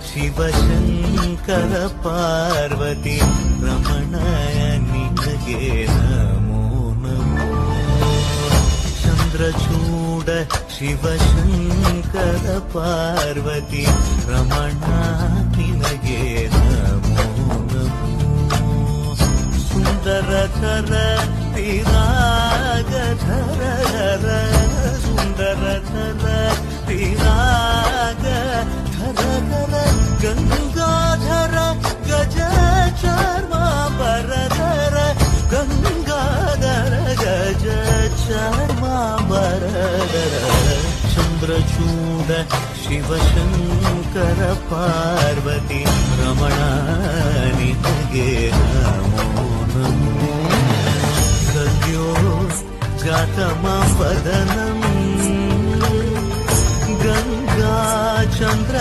ಶಿವಶಂಕರ ಪಾರ್ವತಿ ರಮಣಯ ನಿನಗೆ ನಮೋ ನಮೋ. ಚಂದ್ರಚೂಡ ಶಿವಶಂಕರ ಪಾರ್ವತಿ ರಮಣ ನಿನಗೆ ನಮೋ ನಮೋ. ಸುಂದರಧರ ವಿರಾಗಧರ ಸುಂದರಧರ ವಿರಾಗ ಧರ ಧರ ಗಂಗಾಧರ ಗಜ ಚಾರ್ಮಾಂಬರಧರ ಗಂಗಾಧರ ಗಜ ಚಾರ್ಮಾಂಬರಧರ. ಚಂದ್ರಚೂಡ ಶಿವಶಂಕರ ಪಾರ್ವತಿ ರಮಣ ನಿನಗೆ ನಮೋ ನಮೋ. ಸದ್ಯೋ ಜಾತಮಾಪದನಂ ಗಂಗಾ ಚಂದ್ರ